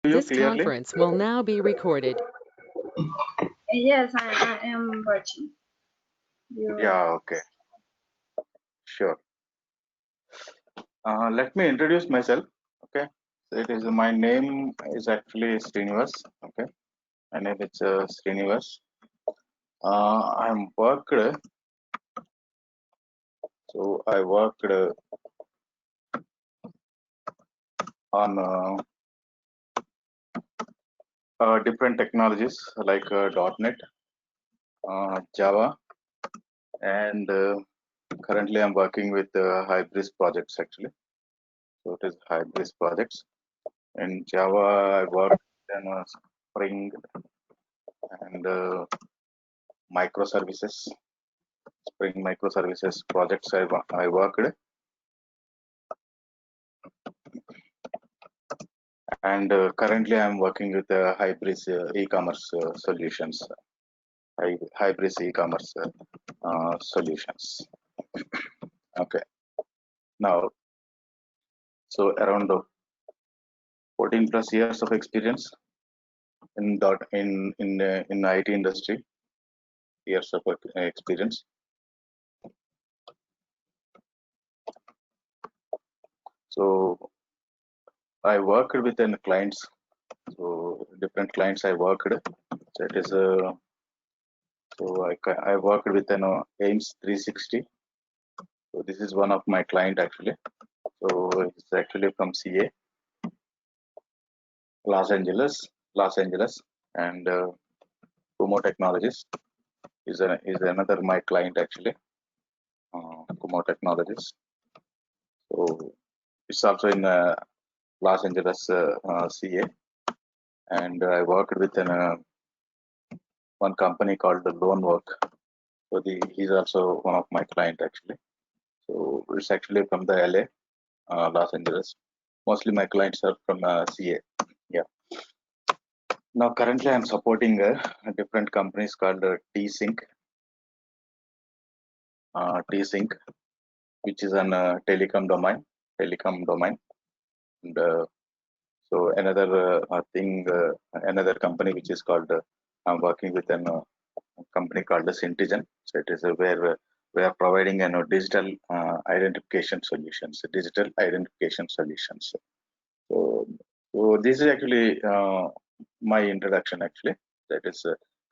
you This clearly? conference will now be recorded. Yes, I am watching. Yeah, okay, sure. Let me introduce myself. Okay, so it is my name is actually Srinivas. Okay, my name is Srinivas. I'm worked. So I worked on different technologies like .NET, Java, and currently I'm working with Hybris projects actually. So it is Hybris projects. In Java, I worked in Spring and microservices, Spring microservices projects I worked, and currently I'm working with Hybris e-commerce solutions, Hybris e-commerce solutions. Okay, now so around 14 plus years of experience in in IT industry, years of experience. So I worked with clients. So different clients I worked. So it is I worked with AIMS 360. So this is one of my client actually. So it's actually from CA, Los Angeles, and Kumo Technologies is another my client actually. Kumo Technologies. So it's also in Los Angeles, CA, and I worked with one company called the Loan Work. So he's also one of my client actually. So it's actually from the LA, Los Angeles. Mostly my clients are from CA. Yeah. Now currently I'm supporting different companies called T-Sync, which is an telecom domain, and so another company which is called I'm working with a company called Syntigen. So it is where we are providing digital identification solutions, digital identification solutions. So, so this is actually my introduction actually. That is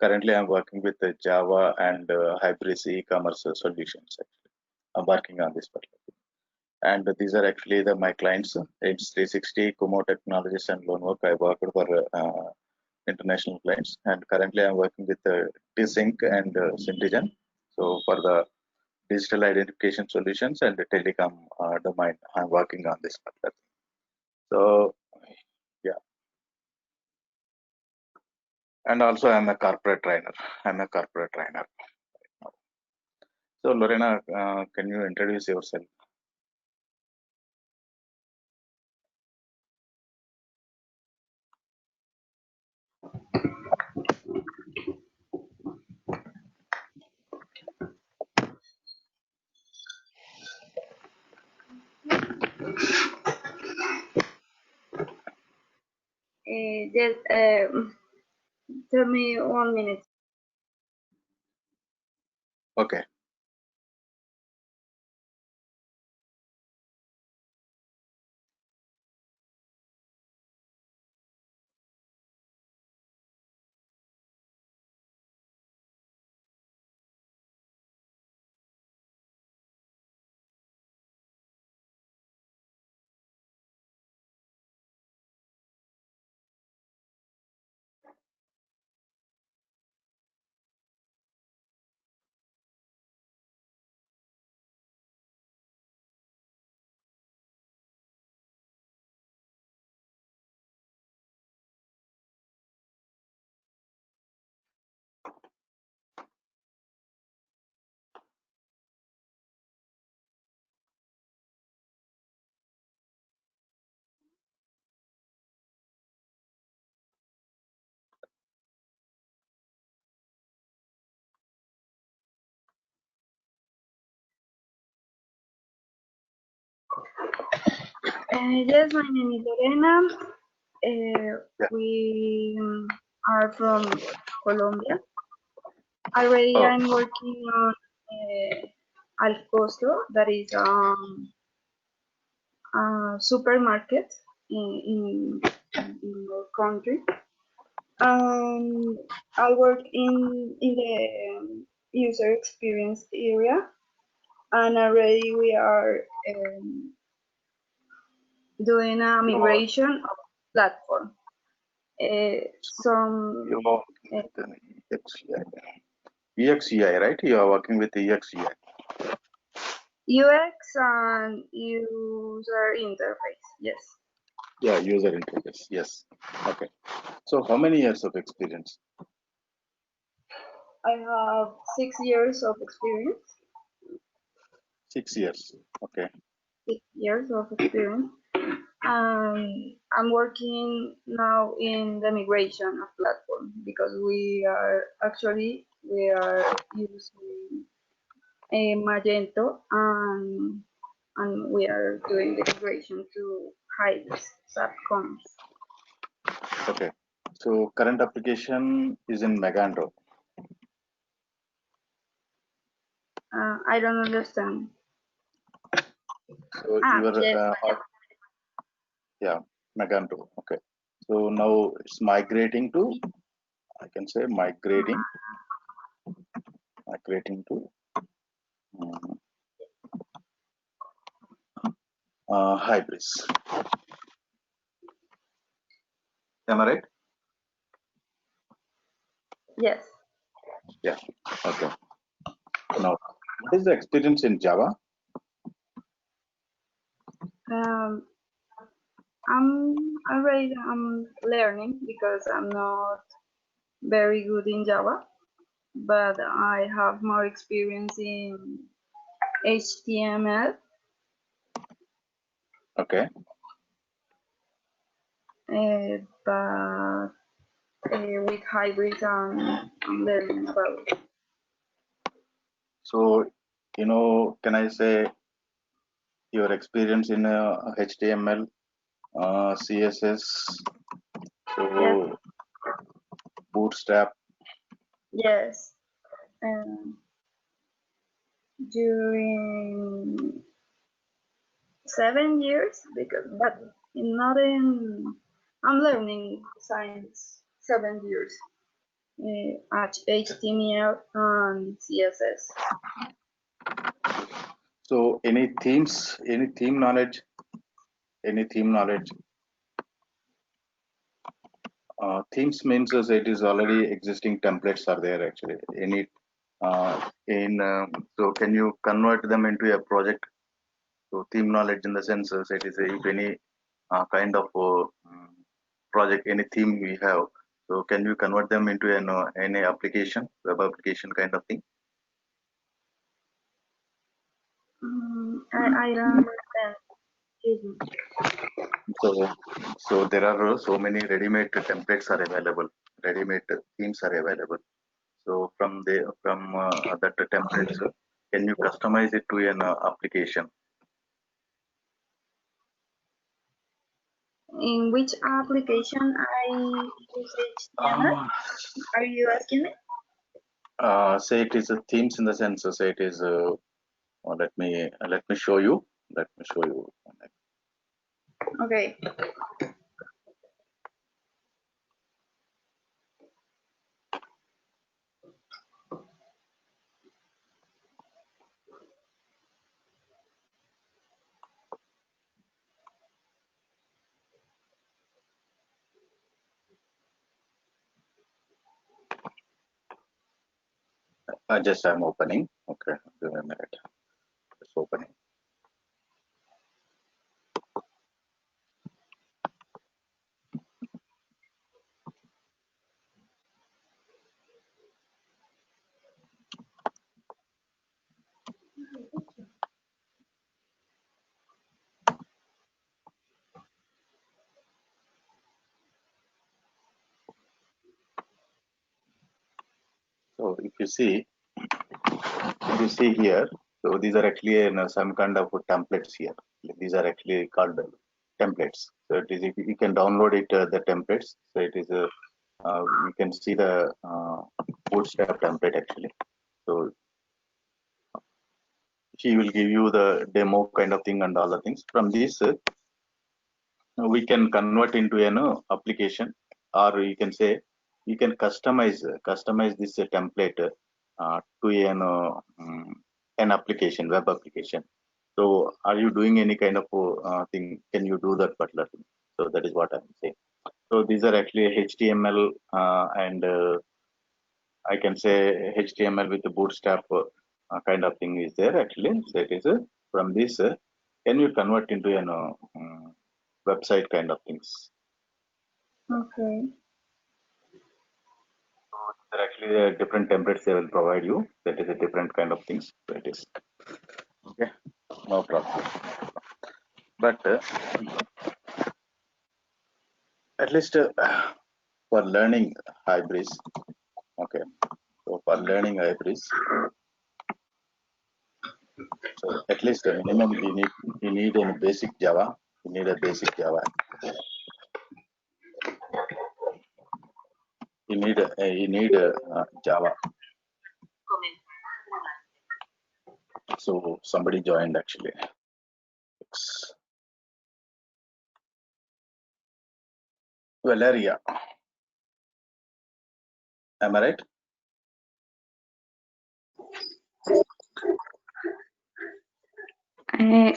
currently I'm working with Java and Hybris e-commerce solutions. Actually, I'm working on this particular. And these are actually my clients. It's 360, Kumo Technologies, and Loanwork. I work for international clients, and currently I'm working with T-Sync and Syntigen. So for the digital identification solutions and the telecom domain, I'm working on this particular. So yeah, and also I'm a corporate trainer. I'm a corporate trainer. So Lorena, can you introduce yourself? Just tell me 1 minute. Okay. Yes, my name is Lorena. We are from Colombia. Already, Oh. I'm working on Al Costo, that is a supermarket in our country. I work in the user experience area, and already we are doing a migration of platform. Some EXEI, right? You are working with EXEI. UX and user interface, yes. Yeah, user interface. Yes. Okay. So, how many years of experience? I have 6 years of experience. 6 years. Okay. 6 years of experience. I'm working now in the migration of platform because we are using a Magento and we are doing the migration to Hybris SAP Commerce. Okay. So, current application is in Magento. I don't understand. So, yeah, Magento. Okay. So now it's migrating to, I can say migrating to Hybris. Am I right? Yes. Yeah. Okay. Now, what is the experience in Java? I'm learning because I'm not very good in Java, but I have more experience in HTML. Okay. But with Hybris, I'm learning about it. So, can I say your experience in HTML, CSS, so Yes. Bootstrap? Yes. During 7 years, but not in. I'm learning science 7 years. At HTML and CSS. So, any themes, any theme knowledge? Themes means as it is already existing templates are there actually. So can you convert them into a project? So theme knowledge in the sense as it is if any kind of project, any theme we have. So can you convert them into any application, web application kind of thing? I don't understand. So there are so many ready-made templates are available. Ready-made themes are available. So from that templates, can you customize it to an application? In which application I use HTML? Are you asking me? Say it is themes in the sense. Say it is. Let me show you. Let me show you. Okay. Just I'm opening. Okay, give me a minute. Just opening. So if you see here, so these are actually some kind of templates here. These are actually called templates. So it is, you can download it, the templates. So it is you can see the bootstrap template actually. So he will give you the demo kind of thing and all the things. From this, we can convert into an application, or you can say you can customize this template to an application, web application. So are you doing any kind of thing? Can you do that particular thing? So that is what I'm saying. So these are actually HTML and I can say HTML with the bootstrap kind of thing is there actually. So it is from this, can you convert into an website kind of things? Okay. So there are actually different templates they will provide you. That is a different kind of things. So it is okay, no problem. But at least for learning Hybris, okay. So for learning Hybris, so at least a minimum you need a basic Java. You need a basic Java. You need a Java. So somebody joined actually. Valeria, am I right?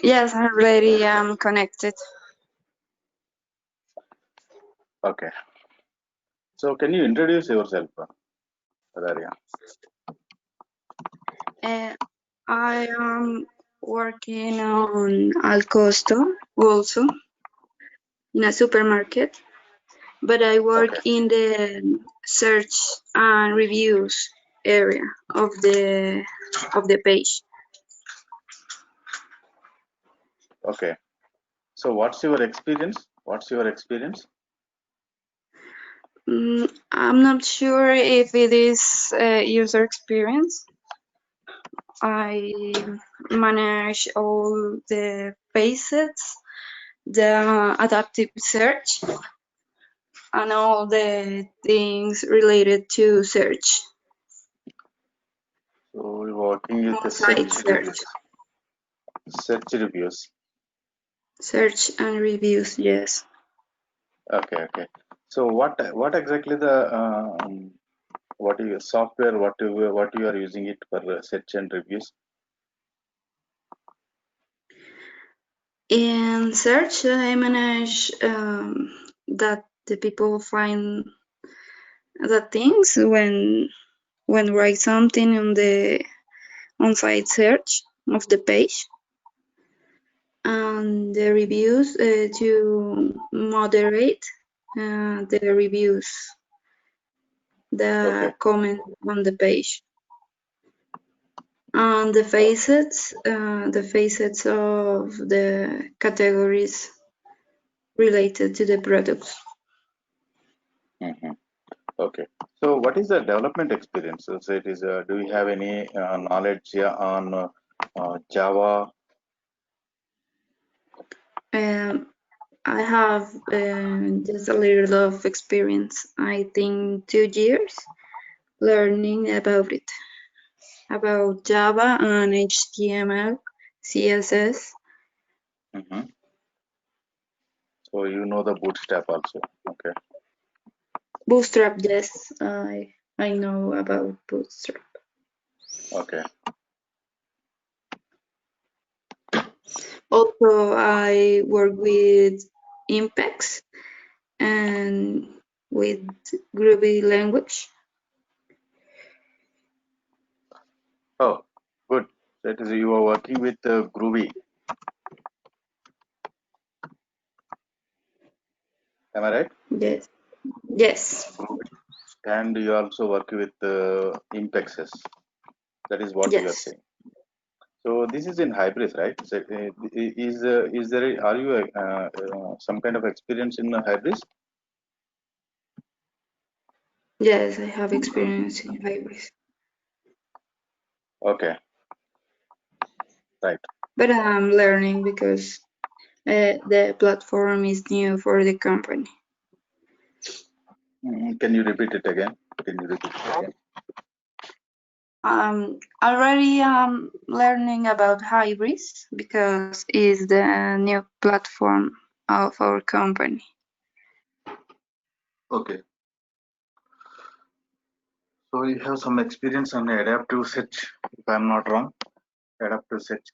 Yes, I'm already connected. Okay. So can you introduce yourself, Valeria? I am working on al costo also in a supermarket, but I work Okay. in the search and reviews area of the page. Okay. So what's your experience? What's your experience? I'm not sure if it is user experience. I manage all the phases, the adaptive search, and all the things related to search. So we're working with the On-site search search. reviews. Search reviews. Search and reviews, yes. Okay, okay. So what exactly the what is your software? What you are using it for search and reviews? In search, I manage that the people find the things when write something on the on-site search of the page, and the reviews to moderate the reviews, the comment on the page, and the facets of the categories related to the products. Mm-hmm. Okay. So what is the development experience? So it is. Do you have any knowledge on Java? I have just a little of experience. I think 2 years learning about it, about Java and HTML, CSS. Mm-hmm. So you know the Bootstrap also. Okay. Bootstrap, yes, I know about Bootstrap. Okay. Also, I work with Impex and with Groovy language. Oh, good. That is, you are working with Groovy. Am I right? Yes. Yes. Groovy. And you also work with Impexes. That is what you are Yes. saying. So this is in Hybris, right? So, is there? Are you some kind of experience in Hybris? Yes, I have experience in Hybris. Okay. Right. But I'm learning because the platform is new for the company. Can you repeat it again? Already learning about Hybris because it's the new platform of our company. Okay. So you have some experience on adaptive search, if I'm not wrong. Adaptive search,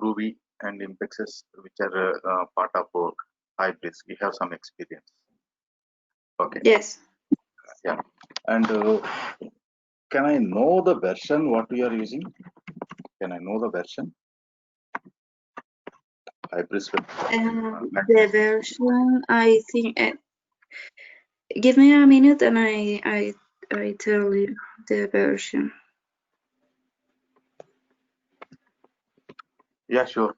Groovy and Impexes, which are part of Hybris. You have some experience. Okay. Yes. Yeah. And can I know the version what we are using? Can I know the version? Hybris. The version, I think. Give me a minute, and I tell you the version. Yeah, sure.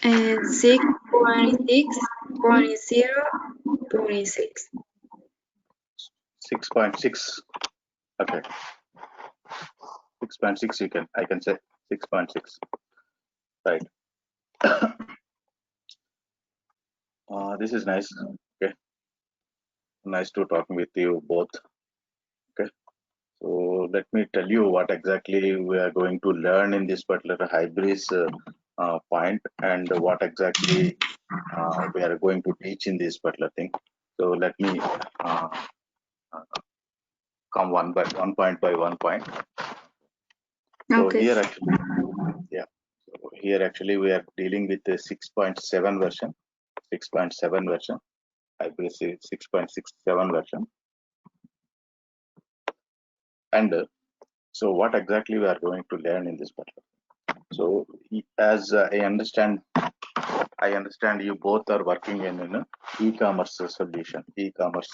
And 6.6.0.6. 6.6. Okay. 6.6 I can say 6.6. Right. This is nice. Okay. Nice to talk with you both. Okay. So let me tell you what exactly we are going to learn in this particular Hybris point, and what exactly we are going to teach in this particular thing. So let me come one point by one point. So Okay. here actually, yeah. So here actually we are dealing with the 6.7 version. 6.7 version. Hybris 6.67 version. And so what exactly we are going to learn in this particular. So as I understand you both are working in an e-commerce solution, e-commerce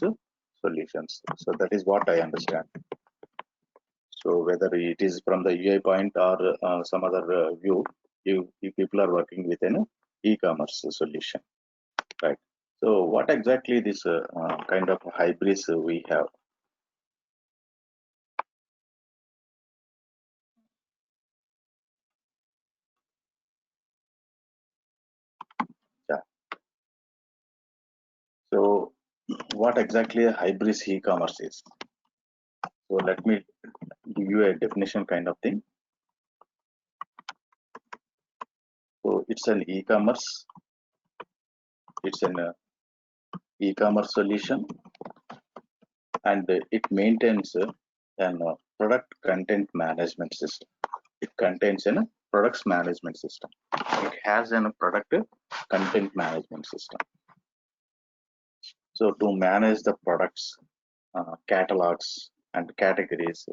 solutions. So that is what I understand. So whether it is from the UI point or some other view, you people are working with an e-commerce solution, right? So what exactly this kind of Hybris we have? Yeah. So what exactly a Hybris e-commerce is? So let me give you a definition kind of thing. So it's an e-commerce. It's an e-commerce solution, and it maintains an product content management system. It contains a products management system. It has a product content management system. So to manage the products, catalogs, and categories.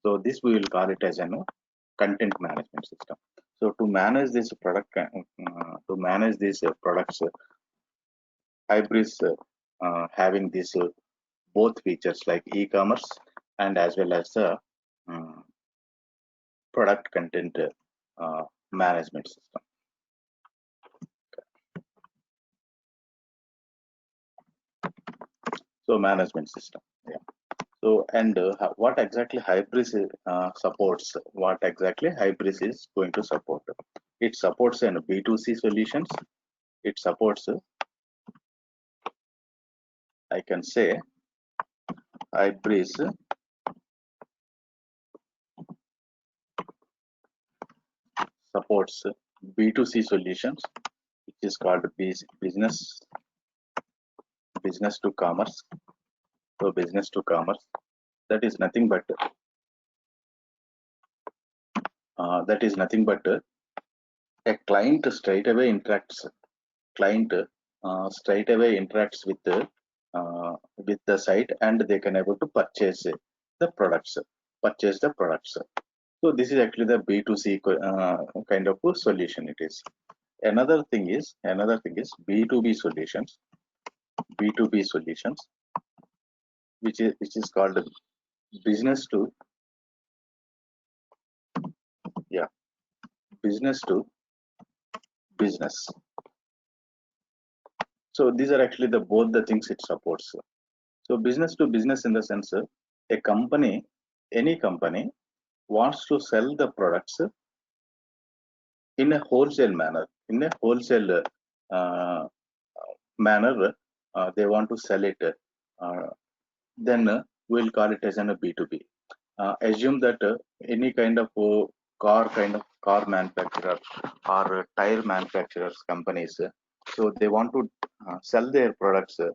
So this we will call it as a content management system. So to manage this product, to manage these products, Hybris having these both features like e-commerce and as well as the product content management system. So management system, yeah. So and what exactly Hybris supports? What exactly Hybris is going to support? It supports an B2C solutions. It supports, I can say, Hybris supports B2C solutions, which is called business to commerce. So business to commerce, that is nothing but that is nothing but a client straight away interacts. Client straight away interacts with the site, and they can able to purchase the products. Purchase the products. So this is actually the B2C kind of a solution. It is. Another thing is B2B solutions. B2B solutions, which is called business to business to business. So these are actually the both the things it supports. So business to business in the sense, a company, any company wants to sell the products in a wholesale manner. In a wholesale manner, they want to sell it. Then we'll call it as a B2B. Assume that any kind of car manufacturer or tire manufacturers companies, so they want to sell their products to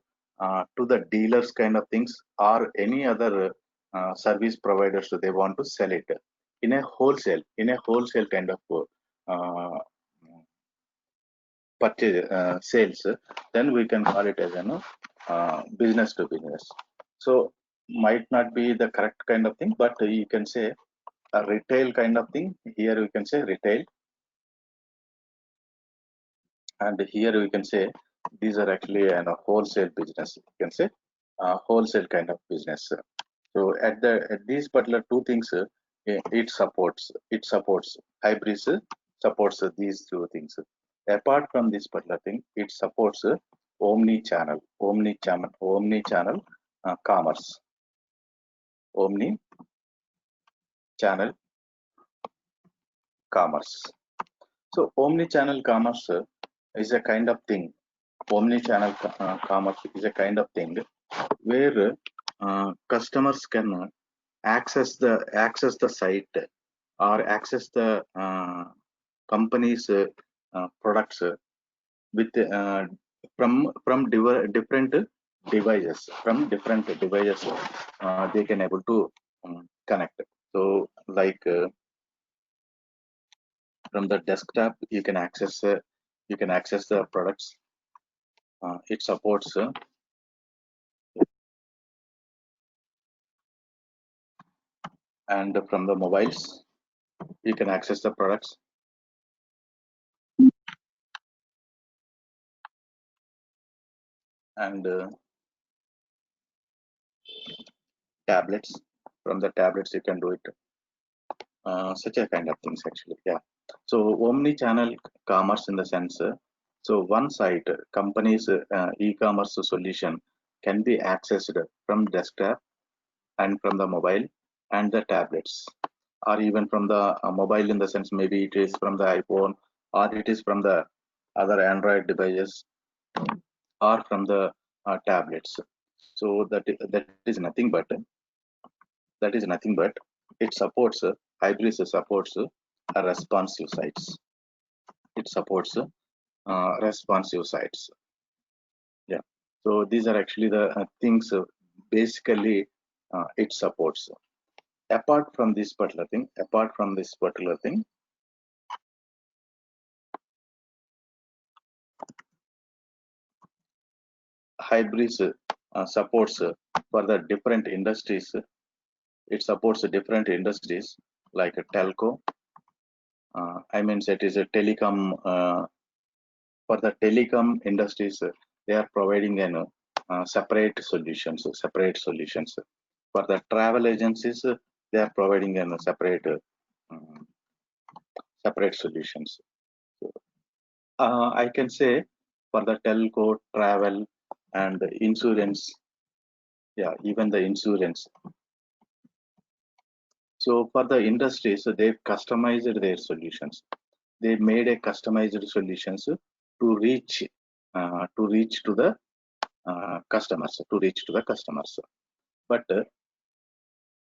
the dealers kind of things, or any other service providers. So they want to sell it in a wholesale kind of purchase sales. Then we can call it as business to business. So might not be the correct kind of thing, but you can say a retail kind of thing. Here we can say retail, and here we can say these are actually a wholesale business. You can say wholesale kind of business. So at these particular two things, it supports Hybris supports these two things. Apart from this particular thing, it supports omni-channel commerce, omni-channel commerce. So omni-channel commerce is a kind of thing. Omni-channel commerce is a kind of thing where customers can access the site or access the company's products with different devices. From different devices, they can able to connect. So like from the desktop, you can access the products. It supports and from the mobiles, you can access the products. And tablets, from the tablets you can do it. Such a kind of things actually. Yeah. So omni-channel commerce in the sense, so one site company's e-commerce solution can be accessed from desktop and from the mobile and the tablets, or even from the mobile in the sense maybe it is from the iPhone, or it is from the other Android devices, or from the tablets. So that is nothing but it supports Hybris supports responsive sites. It supports responsive sites. Yeah. So these are actually the things basically it supports. Apart from this particular thing, Hybris supports for the different industries. It supports different industries like a telco. I mean, it is a telecom. For the telecom industries, they are providing separate solutions. For the travel agencies, they are providing separate solutions. I can say for the telco, travel, and insurance. Yeah, even the insurance. So for the industries, they've customized their solutions. They made a customized solutions to reach to the customers. But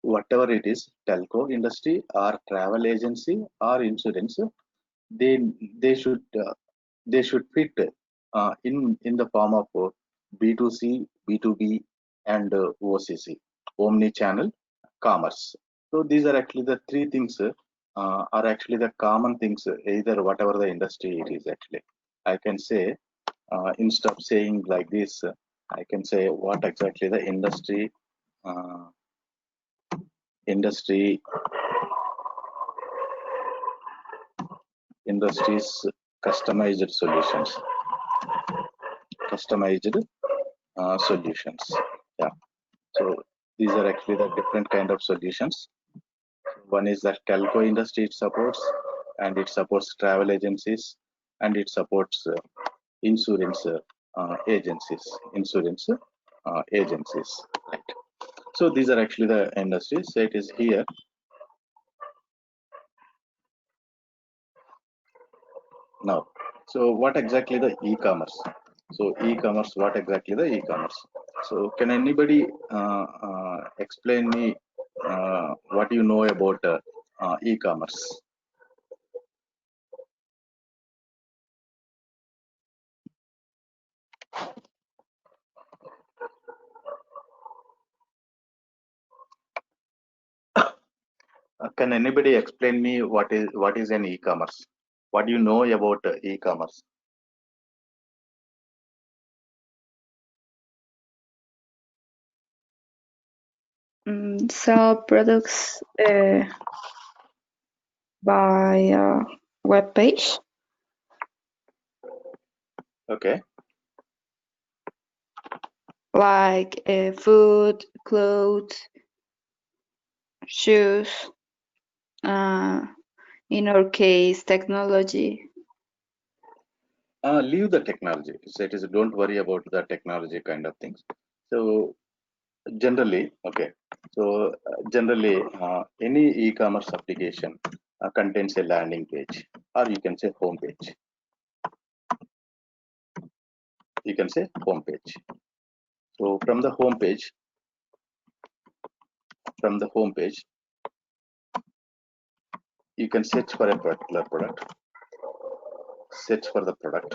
whatever it is, telco industry or travel agency or insurance, they they should fit in the form of B2C, B2B, and OCC, omni-channel commerce. So these are actually the three things are actually the common things, either whatever the industry it is actually. I can say, instead of saying like this, I can say what exactly the uh, industry industries customized solutions, customized solutions. Yeah. So these are actually the different kind of solutions. One is that telco industry it supports, and it supports travel agencies, and it supports insurance agencies, insurance agencies. Right. So these are actually the industries. So it is here. Now, so what exactly the e-commerce? So e-commerce, what exactly the e-commerce? So can anybody explain me what you know about e-commerce? Can anybody explain me what is an e-commerce? What do you know about e-commerce? Sell products by a web page. Okay. Like food, clothes, shoes, in our case, technology. Leave the technology. So it is, don't worry about the technology kind of things. So generally, okay. So generally, any e-commerce application contains a landing page, or you can say home page. You can say home page. So from the home page, you can search for a particular product. Search for the product,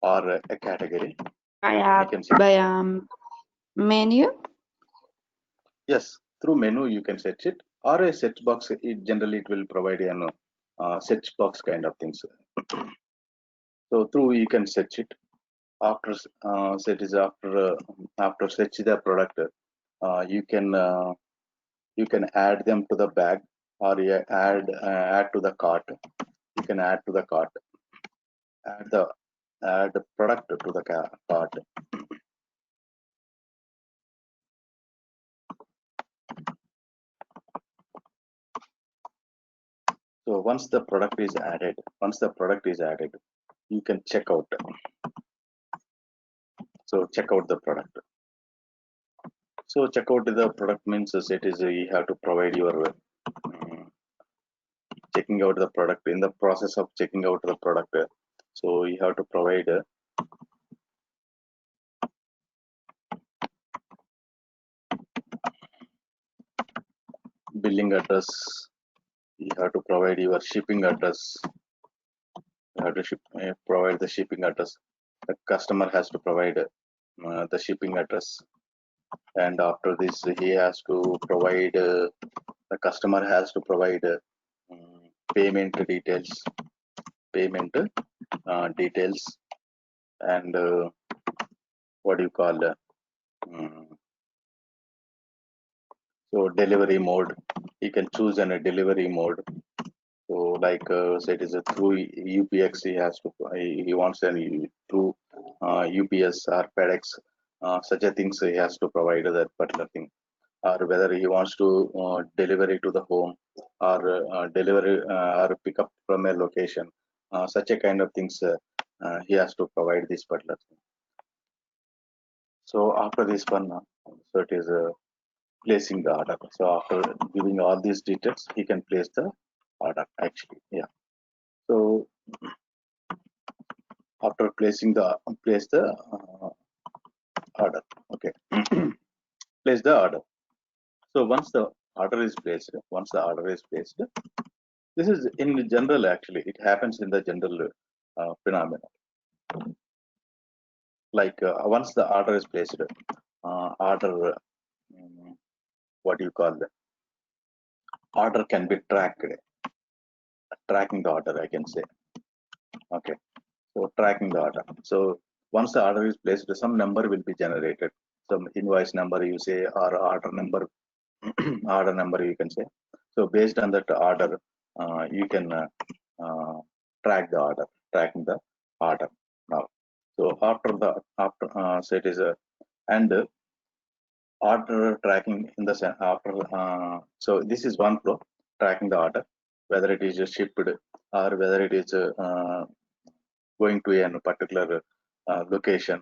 or a category. By a menu. Yes, through menu you can search it, or a search box. Generally, it will provide an search box kind of things. So through you can search it. After after search the product, you can add them to the bag, or you add to the cart. You can add to the cart. Add the product to the cart. So once the product is added, you can check out. So check out the product. So check out the product means it is you have to provide your checking out the product. In the process of checking out the product, so you have to provide billing address. You have to provide your shipping address. You have to provide the shipping address. The customer has to provide the shipping address, and after this he has to provide the customer has to provide payment details, payment details, and what do you call mm, so delivery mode. You can choose a delivery mode. So like say it is a through UPX, he wants any through UPS or FedEx, such a things he has to provide that particular thing, or whether he wants to deliver it to the home, or deliver or pick up from a location, such a kind of things he has to provide this particular thing. So after this one, so it is placing the order. So after giving all these details, he can place the order actually. Yeah. So after place the order. Okay. Place the order. So once the order is placed, this is in general actually. It happens in the general phenomena. Like once the order is placed, order what you call the order can be tracked, tracking the order, I can say. Okay, so tracking the order. So once the order is placed, some number will be generated, some invoice number you say, or order number, order number you can say. So based on that order, you can track the order, tracking the order now. So so it is a and order tracking in the after. So this is one flow, tracking the order, whether it is shipped or whether it is going to a particular location.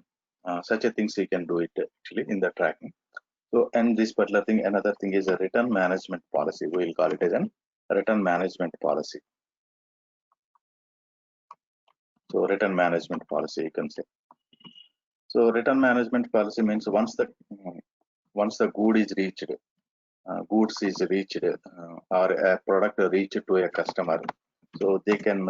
Such a things you can do it actually in the tracking. So, and this particular thing, another thing is a return management policy. We will call it as a return management policy. So, return management policy, you can say. So, return management policy means once the good is reached, goods is reached, or a product reached to a customer, so they can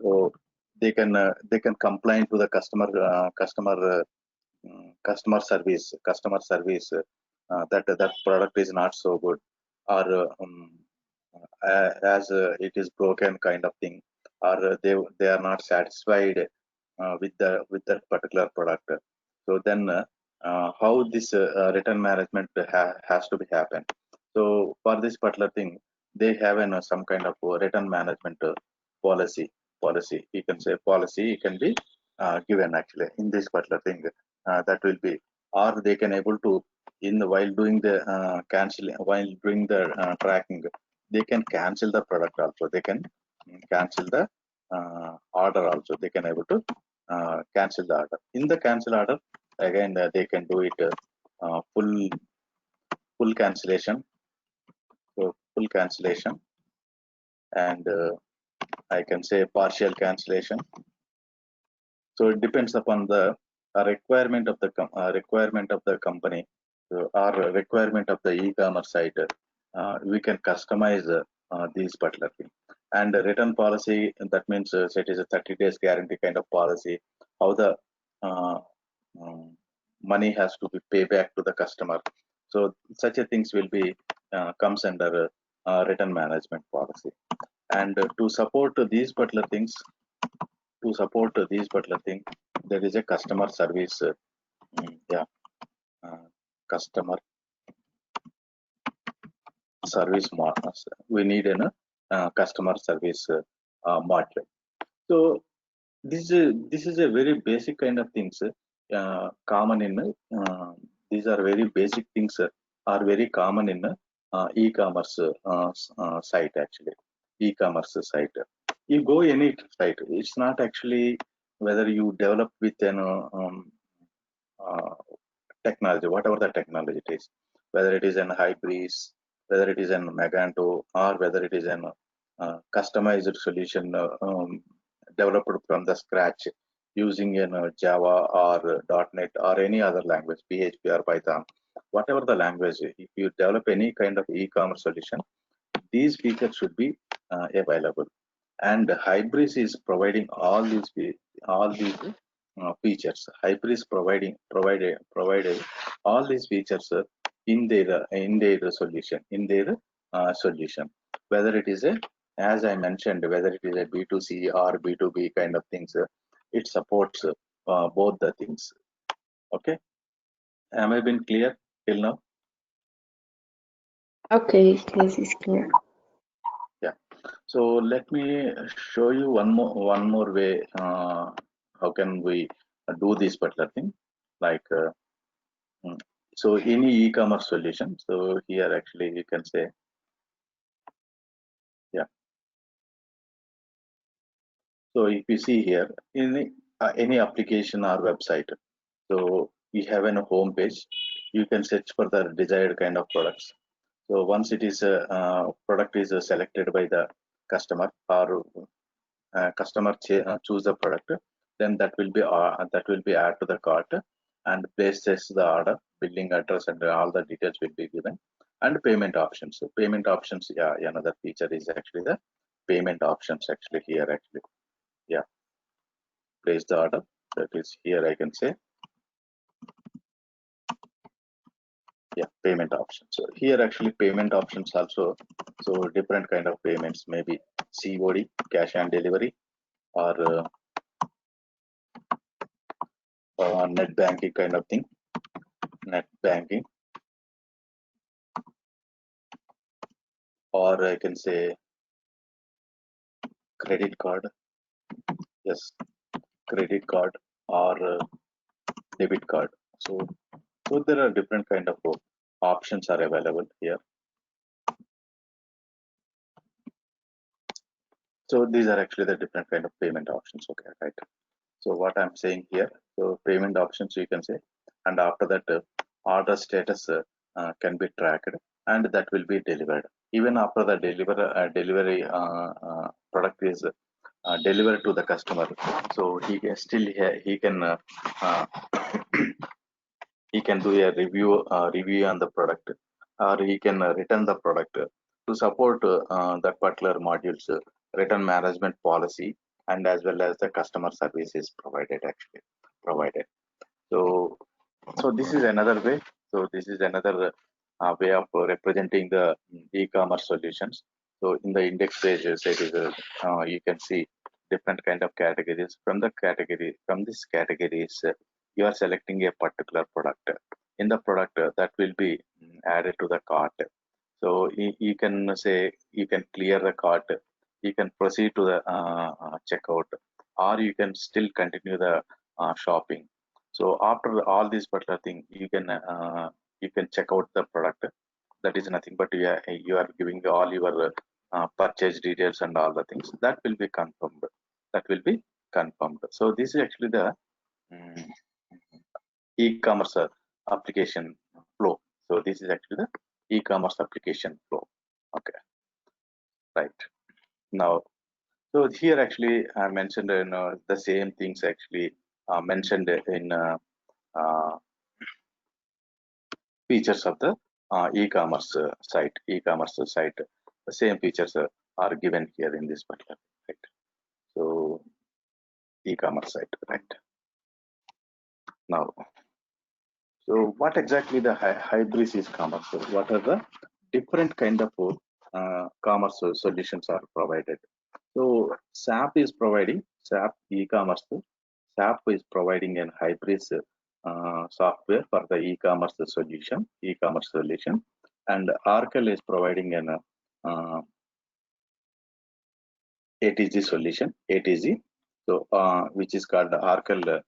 so they can complain to the customer service that that product is not so good, or as it is broken kind of thing, or they are not satisfied with that particular product. So then how this return management has to be happen. So for this particular thing, they have some kind of return management policy, you can say. Policy can be given actually in this particular thing, that will be, or they can able to, in the while doing the while doing the tracking, they can cancel the product also. They can cancel the order also. They can able to cancel the order. In the cancel order, again they can do it full cancellation. So full cancellation, and I can say partial cancellation. So it depends upon the requirement of the company, or requirement of the e-commerce site. We can customize these particular things. And the return policy, that means it is a 30 days guarantee kind of policy. How the uh, money has to be paid back to the customer. So such a things will be comes under return management policy. And to support these particular things, there is a customer service. Yeah, customer service model. We need a customer service model. So this is a very basic kind of things, common in these are very basic things, are very common in e-commerce site actually. E-commerce site, you go any site, it's not actually whether you develop with an uh, technology, whatever the technology it is, whether it is an Hybris, whether it is an Magento, or whether it is an customized solution developed from the scratch using Java or .NET or any other language, PHP or Python, whatever the language. If you develop any kind of e-commerce solution, these features should be available. And Hybris is providing all these features. Hybris provided all these features in their solution, whether it is a, as I mentioned, whether it is a B2C or B2B kind of things, it supports both the things. Okay, am I been clear till now? Okay, yes, it's clear. Yeah. So let me show you one more way. How can we do this particular thing? Like so, any e-commerce solution. So here actually you can say, yeah. So if you see here, in any application or website, so we have a home page. You can search for the desired kind of products. So once it is product is selected by the customer, or customer choose the product, then that will be add to the cart and places the order, billing address, and all the details will be given. And payment options. So payment options, yeah, another feature is actually the payment options actually here actually. Yeah, place the order That is here I can say, yeah, payment options. So here actually payment options also, so different kind of payments, maybe COD, cash on delivery, or net banking kind of thing, net banking, or I can say credit card, yes, credit card, or debit card. So there are different kind of options are available here. So these are actually the different kind of payment options. Okay, right. So what I'm saying here, so payment options you can say, and after that order status can be tracked, and that will be delivered. Even after the delivery product is delivered to the customer, so he can still he can uh, he can do a review on the product, or he can return the product to support that particular module's return management policy, and as well as the customer service is provided. So this is another way. So this is another way of representing the e-commerce solutions. So in the index pages, it is you can see different kind of categories. From this categories, you are selecting a particular product. In the product that will be added to the cart. So you can say, you can clear the cart, you can proceed to the checkout, or you can still continue the shopping. So after all these particular thing, you can check out the product. That is nothing but you are giving all your purchase details and all the things that will be confirmed. That will be confirmed. So this is actually the mm, e-commerce application flow. So this is actually the e-commerce application flow. Okay, right. Now, so here actually I mentioned the same things actually mentioned in features of the e-commerce site. The same features are given here in this particular, right? So e-commerce site, right? Now, so what exactly the Hybris e-commerce? So what are the different kind of commerce solutions are provided? So SAP is providing SAP e-commerce. SAP is providing an Hybris software for the e-commerce solution, and Oracle is providing an ATG solution, ATG. So which is called the Oracle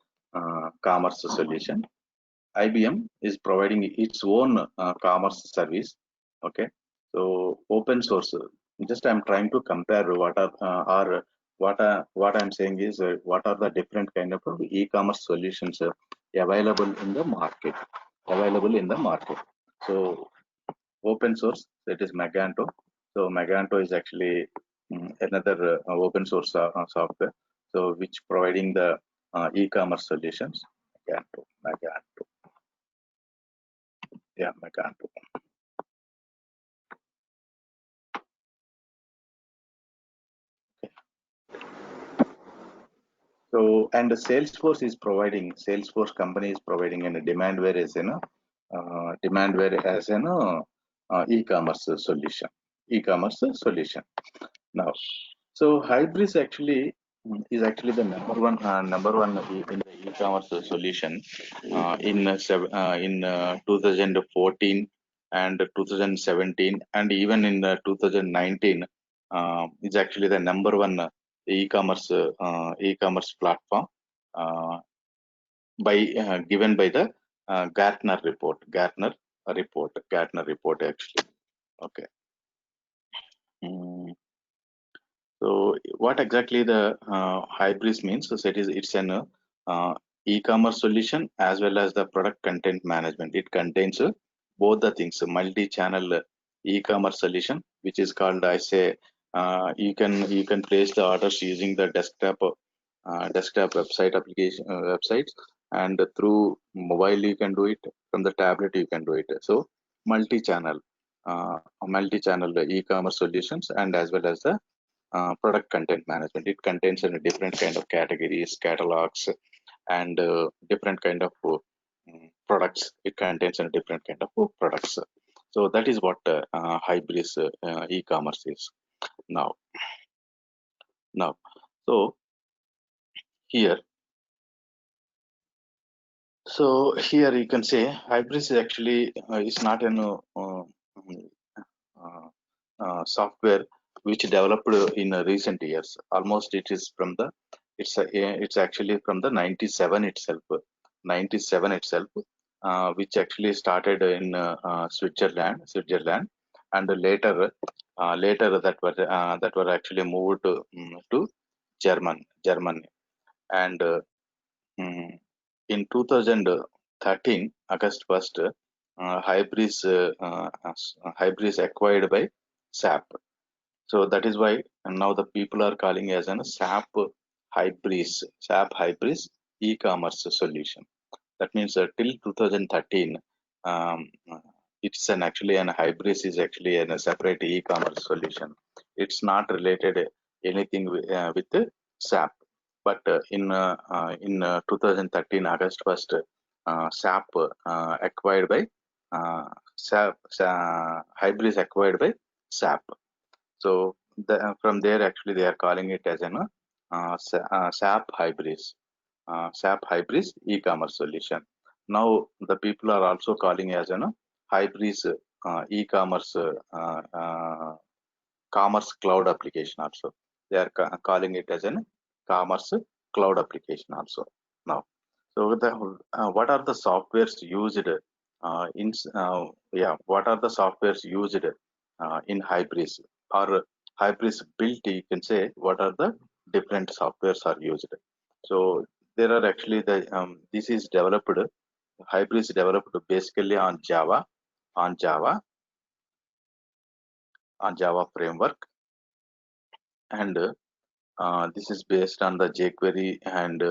Commerce Solution. IBM is providing its own commerce service. Okay, so open source. Just I'm trying to compare what are what I'm saying is what are the different kind of e-commerce solutions available in the market. So open source, that is Magento. So Magento is actually another open source software. So which providing the e-commerce solutions. Magento. Yeah, Magento. So, and the Salesforce company is providing a demandware as e-commerce solution. Now, so Hybris actually is actually the number one in the e-commerce solution in 2014 and 2017, and even in 2019 is actually the number one e-commerce platform uh, given by the Gartner report actually. Okay. So what exactly the Hybris means? So it's an e-commerce solution as well as the product content management. It contains both the things, multi-channel e-commerce solution, which is called, I say, you can place the orders using the desktop website application websites, and through mobile you can do it, from the tablet you can do it. So multi-channel e-commerce solutions, and as well as the product content management. It contains different kind of categories, catalogs, and different kind of products. It contains a different kind of products. So that is what Hybris e-commerce is now. So here, here you can say Hybris is actually is not an software which developed in recent years. Almost it is from the it's actually from the 97 itself. 97 itself, which actually started in Switzerland, and later that were actually moved to Germany, and in 2013 August 1st, Hybris acquired by SAP. So that is why now the people are calling as an SAP Hybris e-commerce solution. That means till 2013, um, it's actually an Hybris is actually a separate e-commerce solution. It's not related anything with SAP. But in 2013 August 1st, SAP acquired by Hybris acquired by SAP. So from there, actually, they are calling it as an SAP Hybris e-commerce solution. Now the people are also calling as an Hybris e-commerce commerce cloud application also. They are calling it as an commerce cloud application also now. So what are the softwares used what are the softwares used in Hybris or Hybris built? You can say what are the different softwares are used. So there are actually this is developed Hybris developed basically on Java on Java framework, and this is based on the jQuery and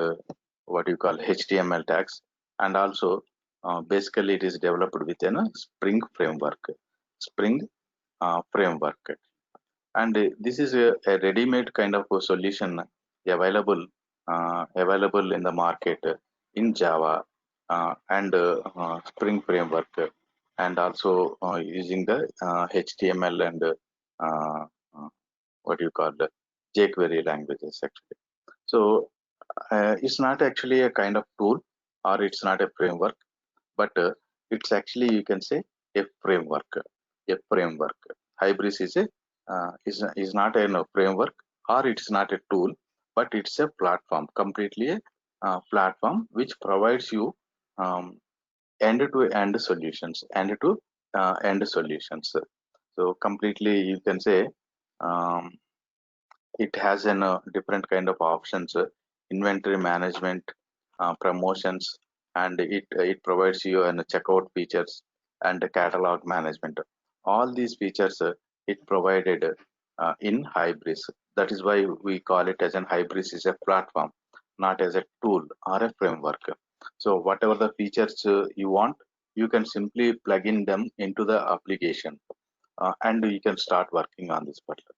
what you call HTML tags, and also basically it is developed within a Spring framework. Spring framework, and this is a ready-made kind of a solution available in the market in Java and Spring framework, and also using the HTML and what you call the jQuery languages actually. So it's not actually a kind of tool, or it's not a framework, but it's actually, you can say, a framework. A framework. Hybris is not a framework, or it's not a tool, but it's a platform, completely a platform which provides you um, end-to-end solutions, end solutions. So completely, you can say. Um, it has an different kind of options, inventory management, promotions, and it provides you an checkout features and catalog management. All these features it provided in Hybris. That is why we call it as an Hybris is a platform, not as a tool or a framework. So whatever the features you want, you can simply plug in them into the application, and you can start working on this particular.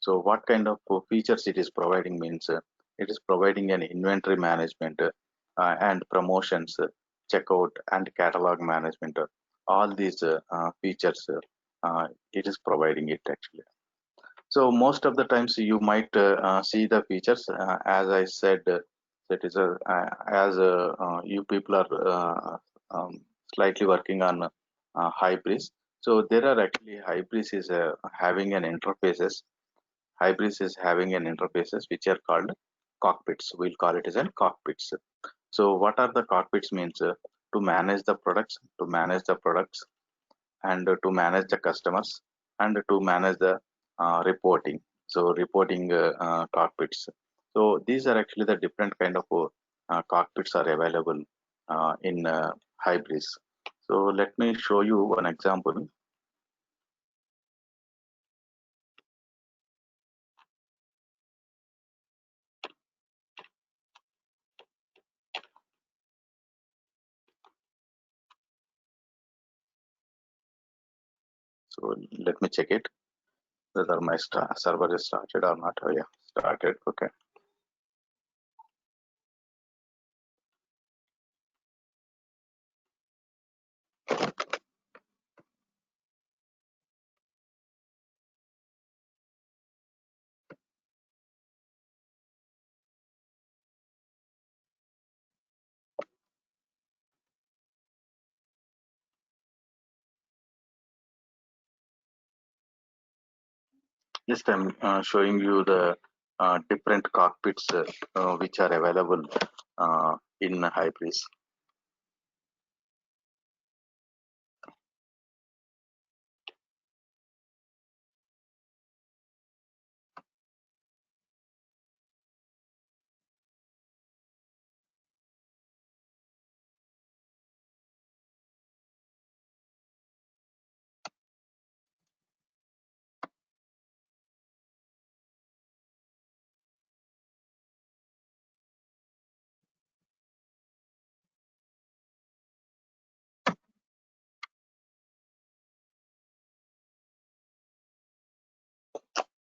So what kind of features it is providing means it is providing an inventory management and promotions, checkout and catalog management. All these features it is providing it actually. So most of the times you might see the features as I said. That is as you people are slightly working on Hybris. So there are actually Hybris is having an interfaces. Hybris is having an interfaces which are called cockpits. We'll call it as an cockpits. So what are the cockpits means? To manage the products, and to manage the customers, and to manage the reporting. So reporting cockpits. So these are actually the different kind of cockpits are available in Hybris. So let me show you one example. So let me check it whether my server is started or not. Oh yeah, started. Okay. Just I'm showing you the different cockpits which are available in Hybris.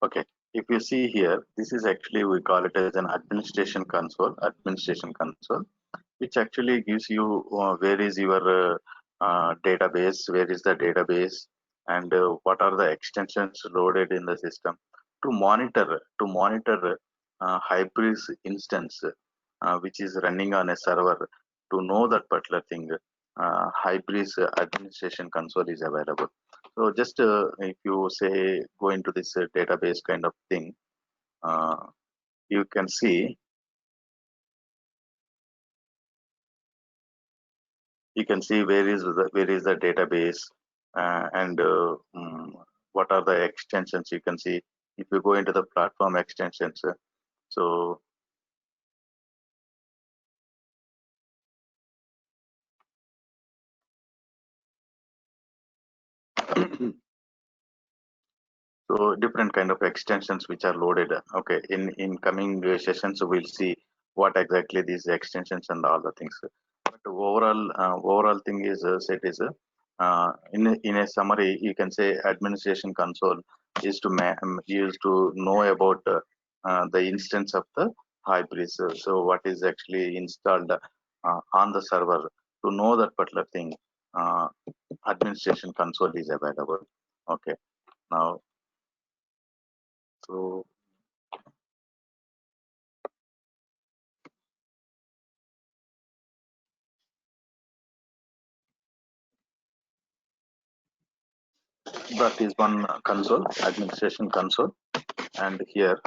Okay, if you see here, this is actually, we call it as an administration console, which actually gives you where is your database, where is the database, and what are the extensions loaded in the system to monitor Hybris instance which is running on a server. To know that particular thing, Hybris administration console is available. So just if you say go into this database kind of thing, uh, you can see where is the database and what are the extensions. You can see if you go into the platform extensions. So so different kind of extensions which are loaded. Okay, in coming sessions we'll see what exactly these extensions and all the things. But overall thing is set is in a summary, you can say administration console is used to know about the instance of the Hybris. So what is actually installed on the server. To know that particular thing, uh, administration console is available. Okay, now so that is one console, administration console, and here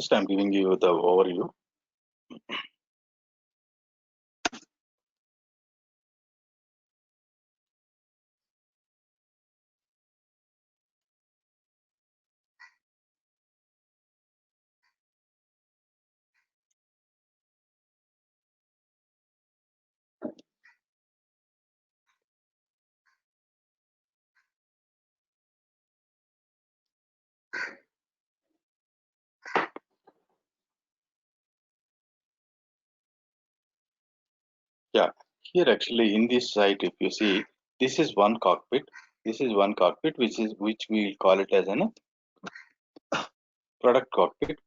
just I'm giving you the overview. Yeah, here actually in this site, if you see, this is one cockpit. This is one cockpit, which we call it as an product cockpit,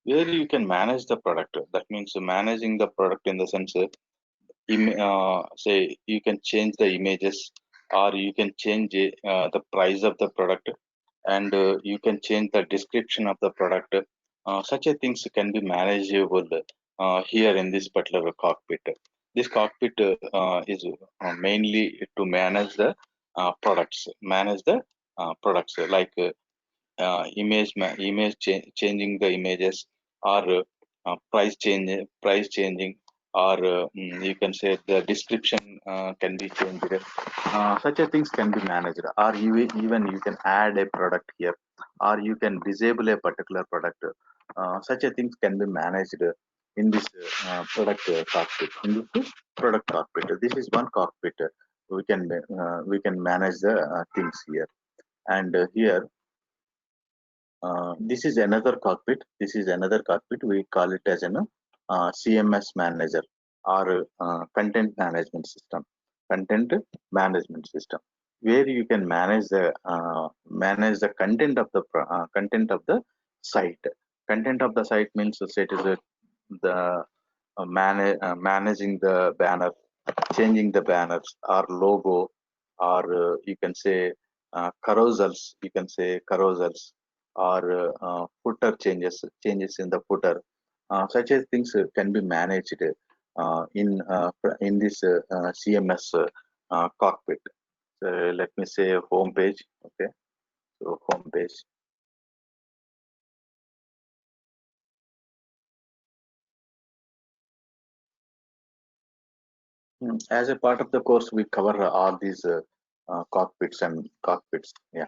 where you can manage the product. That means managing the product in the sense, say you can change the images, or you can change the price of the product, and you can change the description of the product. Such a things can be manageable here in this particular cockpit. This cockpit is mainly to manage the products like changing the images, or price changing, or you can say the description can be changed. Such a things can be managed, or even you can add a product here, or you can disable a particular product. Such a things can be managed in this product cockpit. In this product cockpit, this is one cockpit. We can manage the things here, and here this is another cockpit. This is another cockpit. We call it as an CMS manager, or content management system. Content management system, where you can manage the content of the site. Content of the site means it is the managing the banner, changing the banners or logo, or you can say carousels. You can say carousels or footer changes in the footer. Such as things can be managed in this CMS cockpit. So let me say home page. Okay, so home page. As a part of the course, we cover all these cockpits and cockpits. Yeah.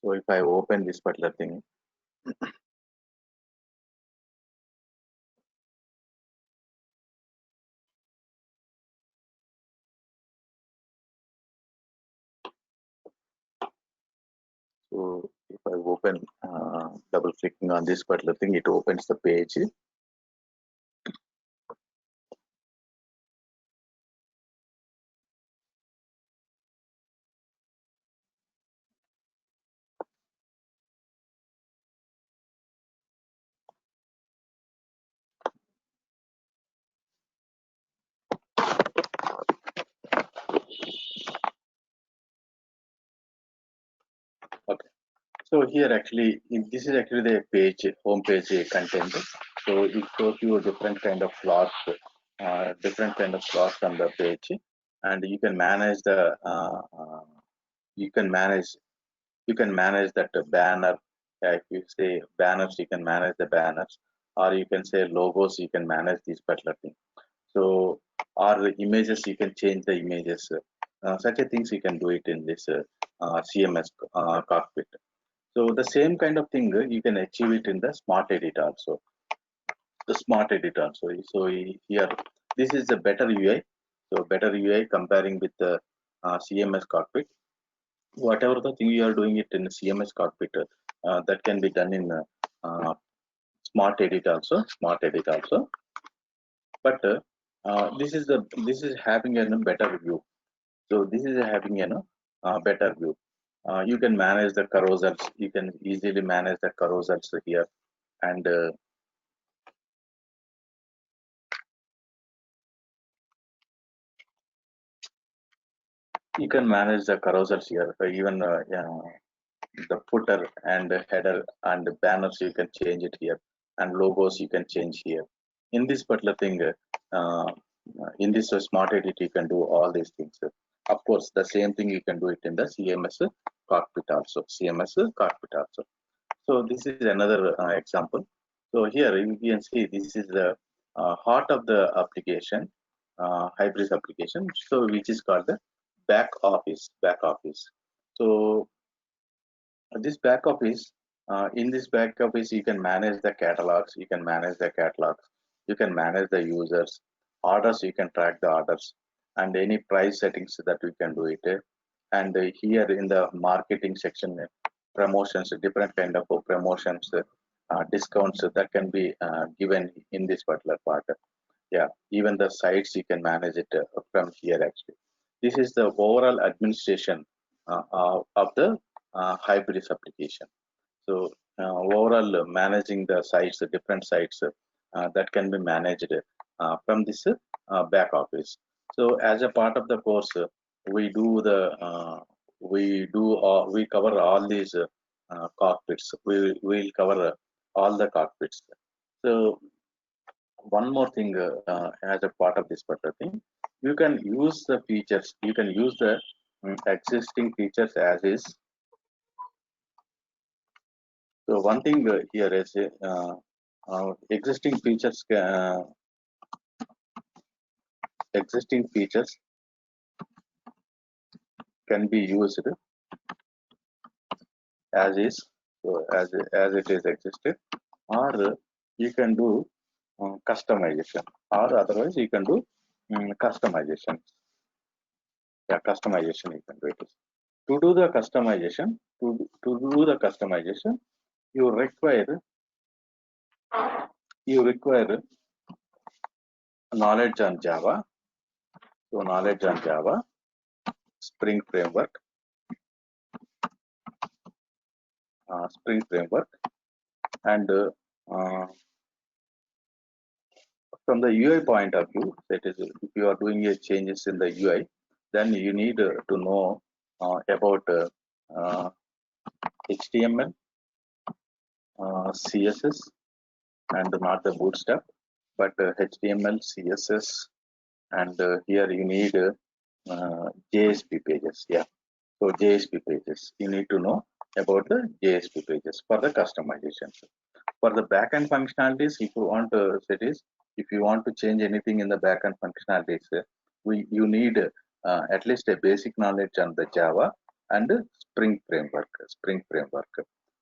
So if I open this particular thing, so if I open, double clicking on this particular thing, it opens the page. Okay. So here actually, this is actually the page, home page content. So it shows you a different kind of slots on the page, and you can manage the you can manage you can manage that banner. If you say banners, you can manage the banners, or you can say logos, you can manage this particular thing. So, or the images, you can change the images. Such a things you can do it in this CMS cockpit. So the same kind of thing you can achieve it in the smart edit also. The smart edit also. So here, this is a better UI. So better UI comparing with the CMS cockpit. Whatever the thing you are doing it in the CMS cockpit, that can be done in smart edit also. Smart edit also. But this is having a better view. So this is having a better view. You can manage the carousels. You can easily manage the carousels here, and you can manage the carousels here. Even the footer and the header and the banners you can change it here, and logos you can change here. In this particular thing, in this smart edit, you can do all these things. Of course, the same thing you can do it in the CMS cockpit also. CMS cockpit also. So this is another example. So here you can see this is the heart of the application, Hybris application. So which is called the back office. Back office. So this back office, in this back office, you can manage the catalogs. You can manage the catalogs. You can manage the users, orders. You can track the orders, and any price settings that we can do it. And here in the marketing section, promotions, different kind of promotions, discounts that can be given in this particular part. Yeah, even the sites you can manage it from here actually. This is the overall administration of the Hybris application. So overall managing the sites, the different sites that can be managed from this back office. So as a part of the course, we do the we cover all these cockpits. We will cover all the cockpits. So one more thing as a part of this particular thing, you can use the features. You can use the existing features as is. So one thing here is existing features can be used as is, so as it is existed, or you can do customization, or otherwise you can do customization. Yeah, customization you can do it. To do the customization, you require knowledge on Java. So knowledge on Java, Spring Framework, And from the UI point of view, that is, if you are doing a changes in the UI, then you need to know about HTML, CSS, and not the Bootstrap, but HTML, CSS, and here you need JSP pages. Yeah, so JSP pages. You need to know about the JSP pages for the customizations. For the backend functionalities, if you want if you want to change anything in the backend functionalities, you need at least a basic knowledge on the Java and Spring framework.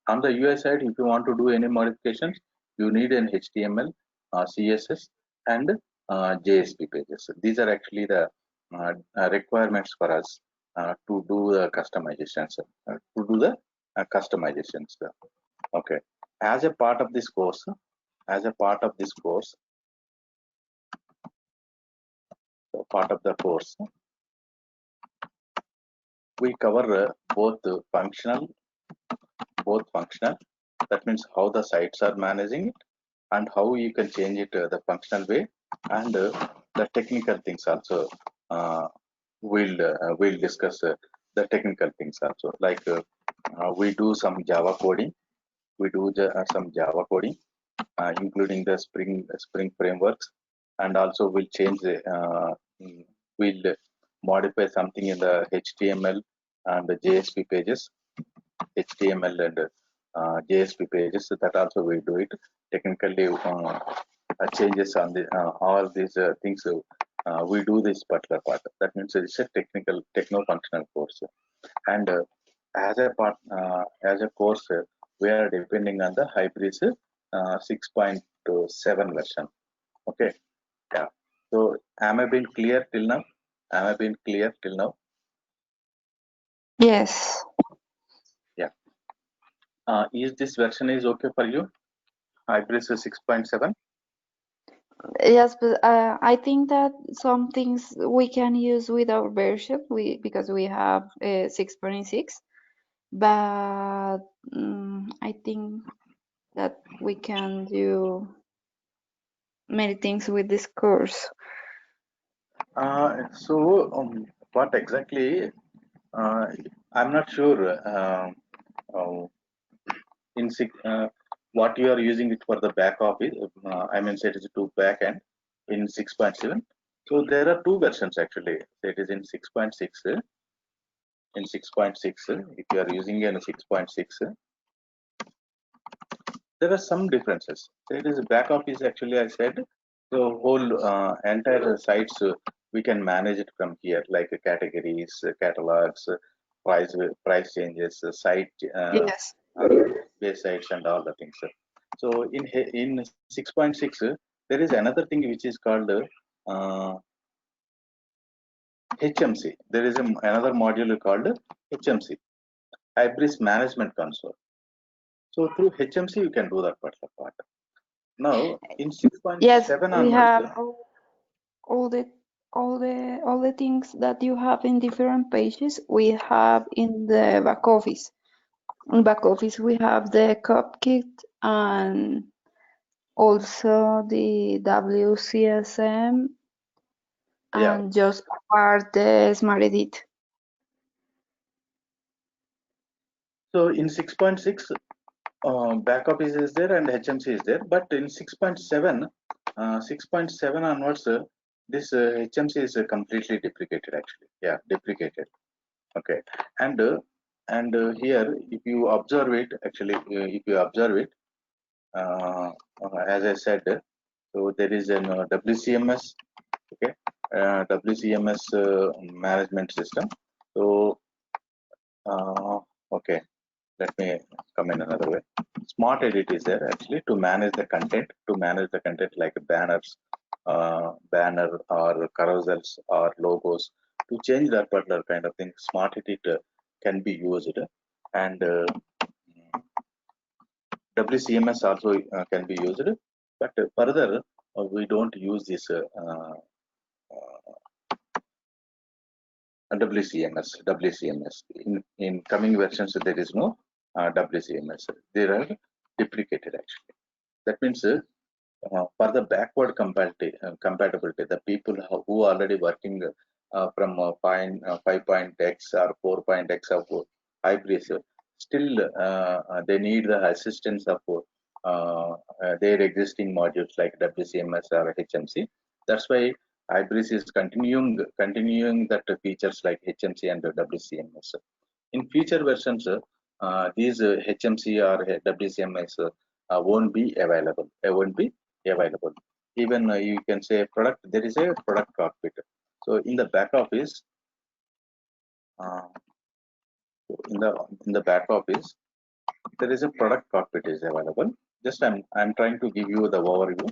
On the UI side, if you want to do any modifications, you need an HTML, CSS, and JSP pages. These are actually the requirements for us to do the customizations. Okay. As a part of this course, so part of the course, we cover both functional. That means how the sites are managing it and how you can change it the functional way, and the technical things also. We'll discuss the technical things also. Like we do some Java coding. Including the Spring frameworks, and also we'll modify something in the HTML and the JSP pages, HTML and JSP pages. So that also we do it technically. Changes on the all these things. We do this particular part. That means it's a techno-functional course, and as a course, we are depending on the Hybris 6.7 version. Okay, yeah. So am I being clear till now? Yes. Yeah. Is this version is okay for you? Hybris 6.7. Yes, but I think that some things we can use with our version because we have 6.6, but I think that we can do many things with this course. What exactly? I'm not sure. What you are using it for the back office. I mean, set is to back end in 6.7. So there are two versions actually. It is in 6.6. In 6.6, if you are using in 6.6, there are some differences. It is back office actually. I said the whole entire sites we can manage it from here, like categories, catalogs, price changes, site Yes. base sites, and all the things. So in 6.6, there is another thing which is called HMC. There is another module called HMC, Hybris Management Console. So through HMC, you can do that particular part. Now in 6.7 Yes, onwards, we have all the things that you have in different pages. We have in the back office. In back office, we have the Cockpit and also the WCSM and just apart the Smart Edit. So in 6.6, back office is there and HMC is there, but in 6.7, 6.7 onwards, this HMC is completely deprecated actually. Yeah, deprecated. Okay, and here, if you observe it, actually, as I said, so there is an WCMS, okay, WCMS management system. So, okay, let me come in another way. Smart Edit is there actually to manage the content, like banners, banner or carousels or logos, to change that particular kind of thing. Smart Edit can be used, and WCMS also can be used, but further we don't use this WCMS. In coming versions there is no WCMS. There are deprecated actually. That means for the backward compatibility, the people who are already working from 5.x or 4.x of Hybris, still they need the assistance of their existing modules like WCMS or HMC. That's why Hybris is continuing that features like HMC and WCMS. In future versions, these HMC or WCMS won't be available. Won't be available. Even you can say product. There is a product cockpit. So in the back office, uh, in the back office, there is a product cockpit is available. Just I'm trying to give you the overview.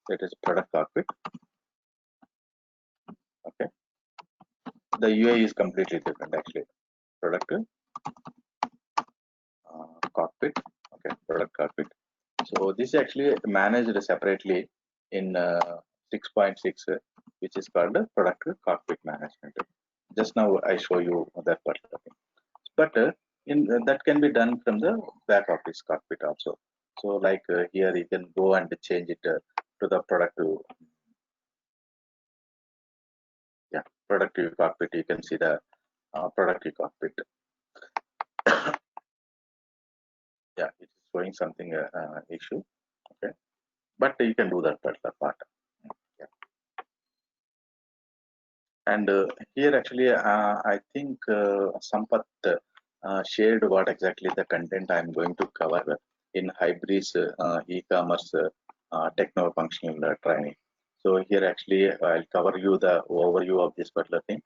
That is product cockpit. Okay. The UI is completely different actually. Product cockpit. Okay. Product cockpit. So this is actually managed separately in 6.6, which is called product cockpit management. Just now I show you that particular thing. But that can be done from the back office cockpit also. So like here you can go and change it to the productive cockpit. You can see the productive cockpit. Yeah, it's showing something issue. Okay, but you can do that particular part. Yeah. And here actually I think Sampath shared what exactly the content I'm going to cover in Hybris e-commerce techno-functional training. So here actually I'll cover you the overview of this particular thing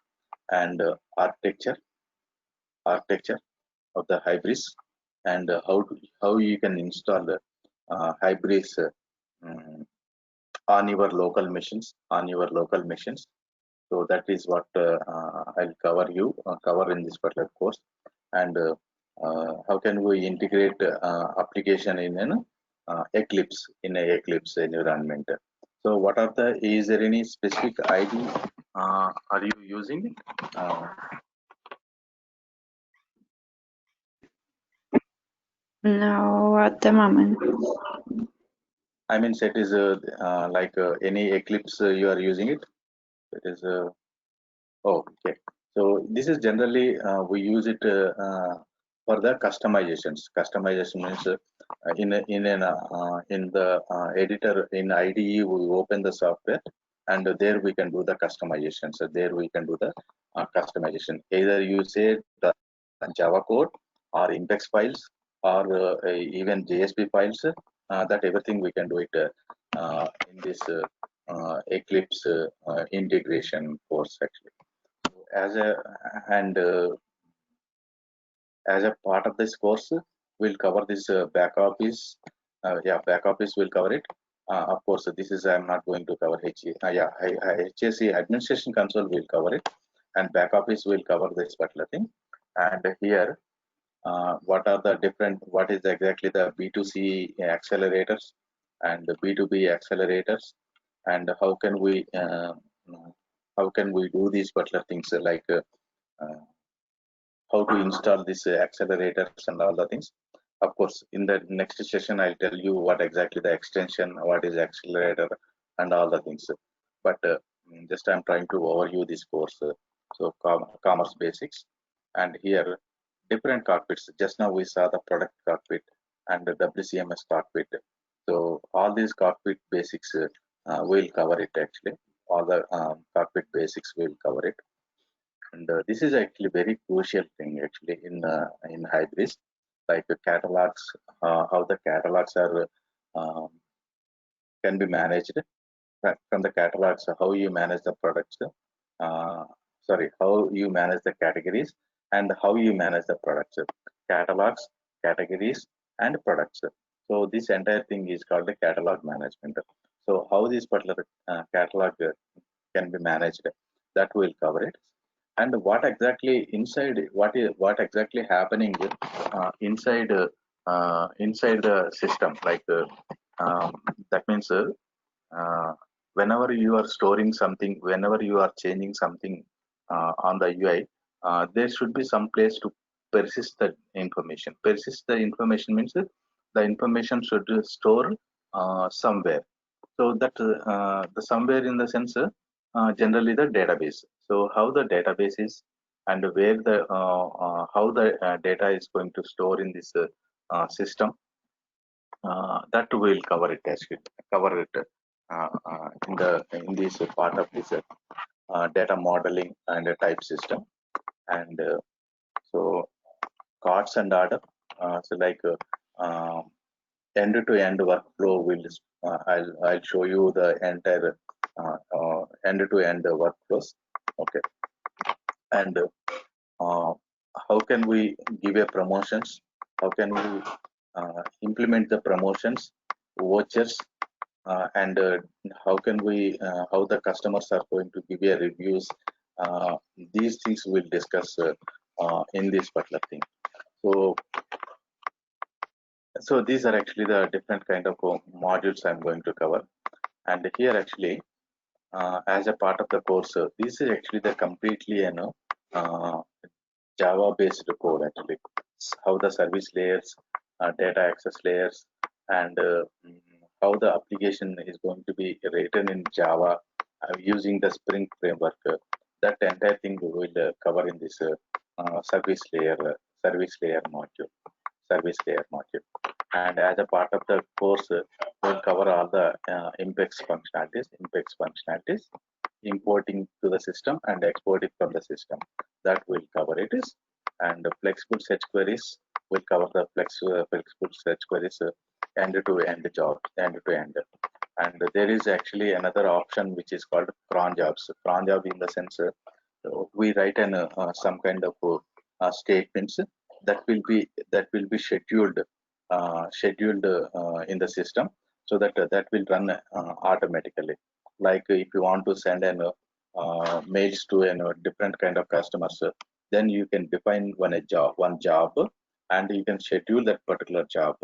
and architecture of the Hybris and how you can install the Hybris on your local machines. So that is what I'll cover in this particular course, and how can we integrate application in an Eclipse environment. So what are is there any specific ID are you using? No, at the moment. I mean, it is like any Eclipse you are using it. It is oh, okay. So this is generally we use it for the customizations. Customization means in the editor in IDE we open the software and there we can do the customization. So there we can do the customization. Either you say the Java code or index files or even JSP files. That everything we can do it in this Eclipse integration course actually. As a and as a part of this course, we'll cover this back office. Back office will cover it. Of course, this is I'm not going to cover HSE administration console will cover it, and back office will cover this particular thing. And here, what are the different? What is exactly the B2C accelerators and the B2B accelerators, and how can we do these particular things like how to install these accelerators and all the things. Of course, in the next session, I'll tell you what exactly the extension, what is accelerator, and all the things. But just I'm trying to overview this course. So commerce basics, and here different cockpits. Just now we saw the product cockpit and the WCMS cockpit. So all these cockpit basics will cover it actually. All the cockpit basics will cover it. And this is actually very crucial thing actually in Hybris, like the catalogs, how the catalogs are can be managed from the catalogs, how you manage the products, how you manage the categories and how you manage the products, catalogs, categories, and products. So this entire thing is called the catalog management. So how this particular catalog can be managed, that will cover it. And what exactly what exactly happening inside the system, like that means whenever you are storing something, whenever you are changing something on the UI, there should be some place to persist the information. Persist the information means the information should store somewhere. So that the somewhere in the sense generally the database. So how the database is and where the how the data is going to store in this system, that will cover it actually, cover it in this part of this data modeling and type system. And so cards and order, so like end-to-end workflow will I'll show you the entire end-to-end workflows. Okay. And how can we give a promotions, how can we implement the promotions, vouchers, and how can we how the customers are going to give a reviews. These things we'll discuss in this particular thing. So these are actually the different kind of modules I'm going to cover. And here actually as a part of the course, this is actually the completely Java based code actually. How the service layers, data access layers, and how the application is going to be written in Java using the Spring framework. That entire thing we will cover in this service layer module. And as a part of the course, we'll cover all the IMPEX functionalities, importing to the system and exporting from the system. That will cover it is. And flexible search queries will cover the flexible search queries end-to-end jobs, end-to-end. And there is actually another option which is called cron jobs. Cron job in the sense we write an some kind of statements that will be scheduled in the system, so that that will run automatically. Like if you want to send an mails to different kind of customers, then you can define one job, and you can schedule that particular job,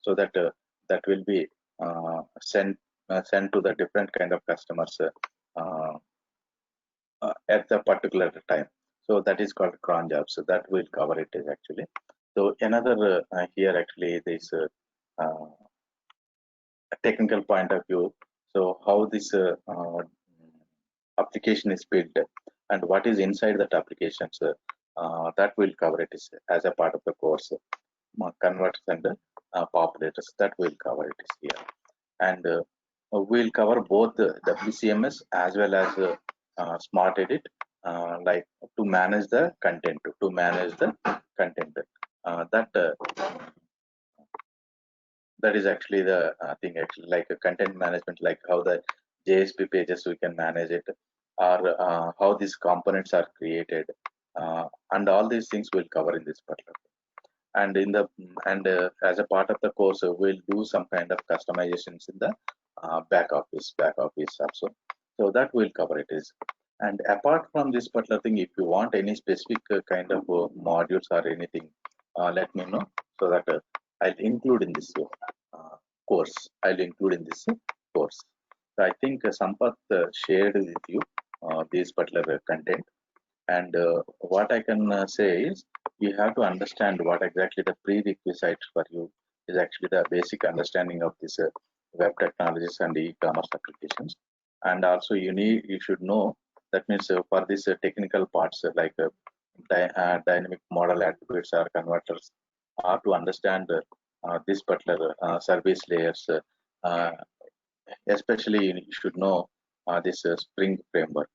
so that that will be sent to the different kind of customers at the particular time. So that is called cron job. So that will cover it is actually. So another here actually this technical point of view. So how this application is built and what is inside that application. So that will cover it is as a part of the course. Converters and populators, that will cover it is here. And we'll cover both WCMS as well as smart edit, like to manage the content, that is actually the thing actually, like a content management, like how the JSP pages we can manage it, or how these components are created, and all these things we'll cover in this particular. And in the as a part of the course, we'll do some kind of customizations in the back office also. So that will cover it is. And apart from this particular thing, if you want any specific kind of modules or anything, let me know, so that I'll include in this course. So I think Sampath shared with you this particular content. And what I can say is, you have to understand what exactly the prerequisite for you is actually the basic understanding of this web technologies and e-commerce applications. And also you should know, that means for this technical parts like dynamic model attributes or converters, or to understand this particular service layers, especially you should know this Spring framework.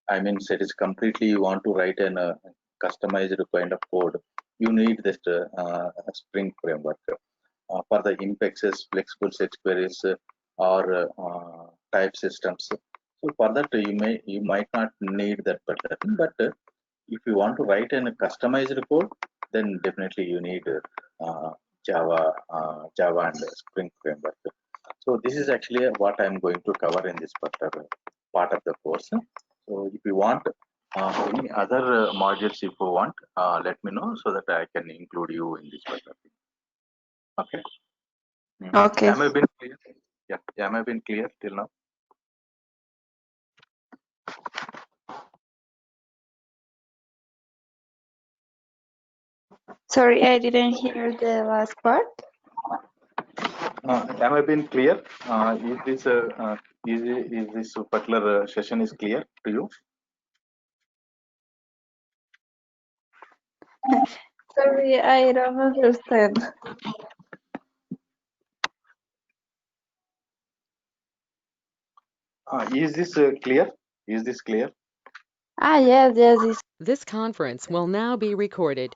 I mean, it is completely you want to write an customized kind of code, you need this Spring framework for the IMPEXs, flexible search queries, or type systems. So for that you might not need that particular thing, but if you want to write a customized code, then definitely you need Java and Spring framework. So this is actually what I'm going to cover in this particular part of the course. So if you want any other modules, if you want, let me know, so that I can include you in this particular thing. Okay. Okay. Am I been clear? Yeah. Am I been clear till now? Sorry, I didn't hear the last part. Am I being clear? Is this particular session is clear to you? Sorry, I don't understand. Is this clear? Is this clear? Ah, yes, yes, it's This conference will now be recorded.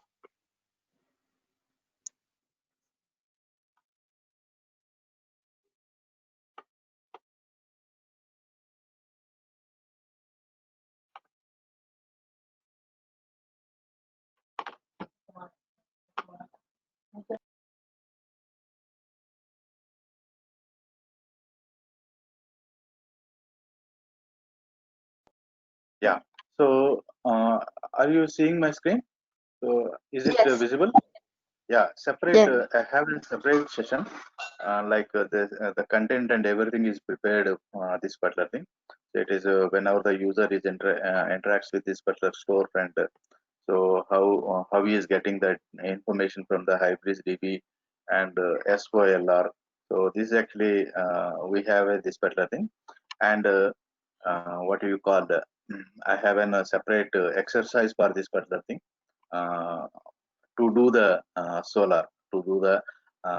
Yeah. So, are you seeing my screen? So, is it yes, visible? Yeah. Separate. yes. I have a separate session. The content and everything is prepared. This particular thing. So it is whenever the user is interacts with this particular storefront. So how he is getting that information from the Hybris DB and SOLR. So this is actually we have this particular thing, and what do you call the? I have a separate exercise for this particular thing uh, to do the solar to do the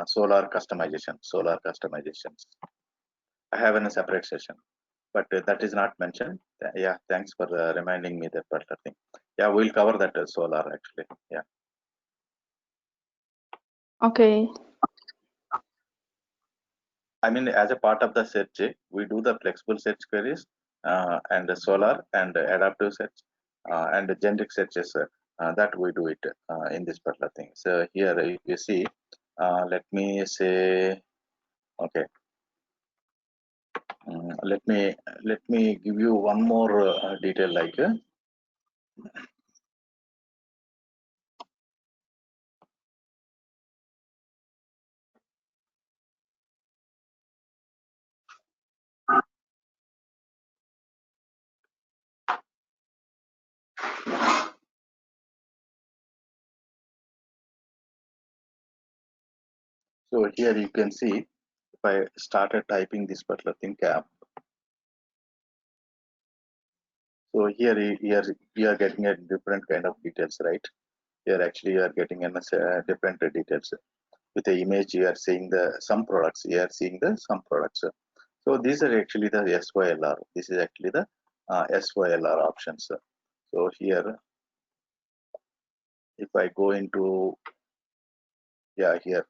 solar customizations. I have in a separate session, but that is not mentioned. Yeah, thanks for reminding me that particular thing. Yeah, we'll cover that solar actually. Yeah. Okay. I mean, as a part of the search, we do the flexible search queries and the solar and adaptive search and the generic searches that we do it in this particular thing. So here you see, let me say, okay, let me give you one more detail like. So here you can see if I started typing this particular thing cap. So here you are getting a different kind of details, right? Here actually you are getting a different details. With the image you are seeing the some products, you are seeing the some products. So these are actually the SYLR. This is actually the SYLR options. So here if I go into, yeah, here,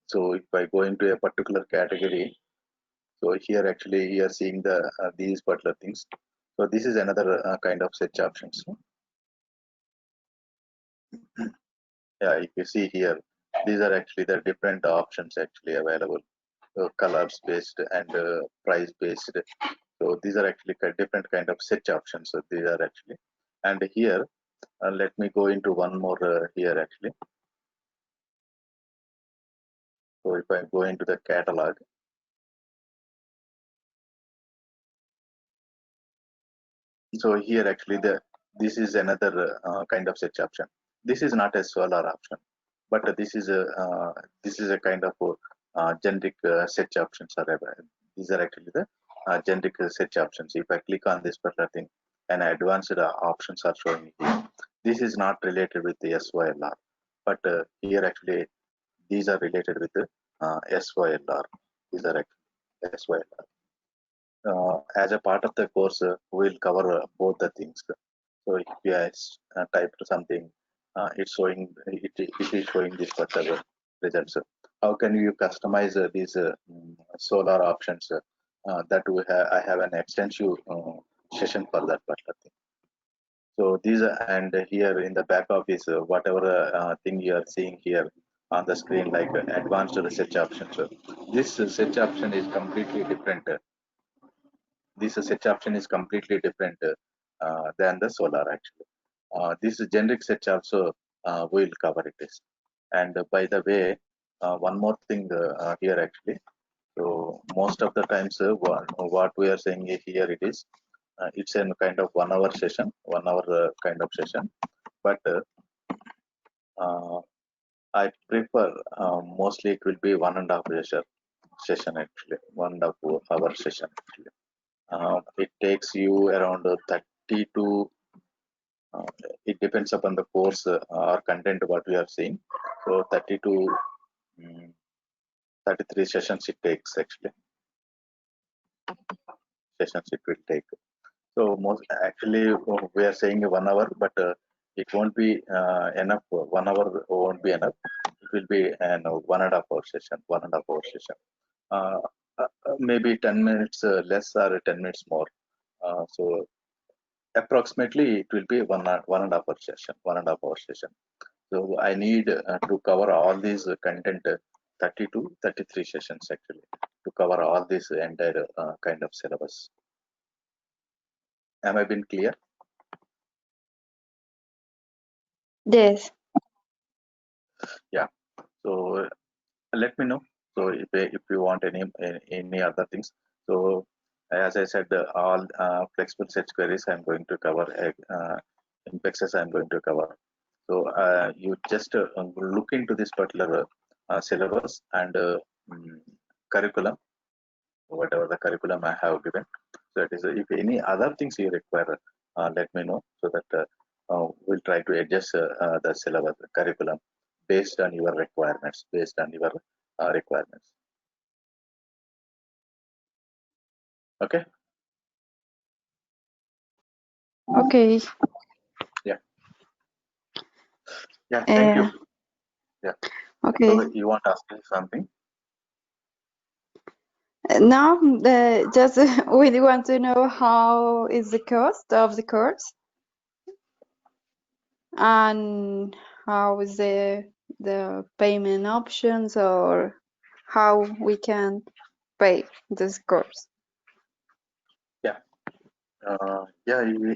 so if I go into a particular category, so here actually you are seeing the these particular things. So this is another kind of search options. Yeah, if you see here, these are actually the different options actually available. Colors based and price based. So these are actually different kind of search options. So these are actually, and here let me go into one more here actually. So if I go into the catalog, so here actually this is another kind of search option. This is not a solar option, but this is a kind of generic search options are available. These are actually the generic search options. If I click on this particular thing, and advanced options are showing here. This is not related with the SYLR, but here actually these are related with the SYLR. These are actually SYLR. As a part of the course, we'll cover both the things. So if you guys type something, it is showing this particular results. How can you customize these solar options? That we have, I have an extensive session for that particular thing. So these and here in the back office, whatever thing you are seeing here on the screen, like advanced research options. This search option is completely different. This search option is completely different than the solar actually. This generic search also will cover it is. And by the way, one more thing here actually. So most of the times, what we are saying here it is, it's a kind of 1 hour session, 1 hour kind of session. But uh, I prefer mostly it will be 1.5 session. session actually, 1.5 hour session actually. It takes you around 30 to, it depends upon the course or content what we have seen. So 30 to 33 sessions it takes actually. Sessions it will take. So most actually we are saying 1 hour, but it won't be enough. 1 hour won't be enough. It will be an 1.5 hour session. 1.5 hour session. Maybe 10 minutes less or 10 minutes more. So approximately it will be 1.5 hour session. 1.5 hour session. So I need to cover all these content 30 to 33 sessions actually to cover all this entire kind of syllabus. Am I been clear? Yes. Yeah. So let me know. So if you want any other things. So as I said, all flexible search queries I'm going to cover. Impexes I'm going to cover. So you just look into this particular syllabus and curriculum, whatever the curriculum I have given. So it is if any other things you require, let me know so that we'll try to adjust the syllabus, the curriculum based on your requirements, based on your requirements. Okay. Okay. Yeah. Yeah. Thank you. Yeah. Okay. So you want to ask me something? Now, just we want to know how is the cost of the course and how is the payment options or how we can pay this course. Yeah. Yeah.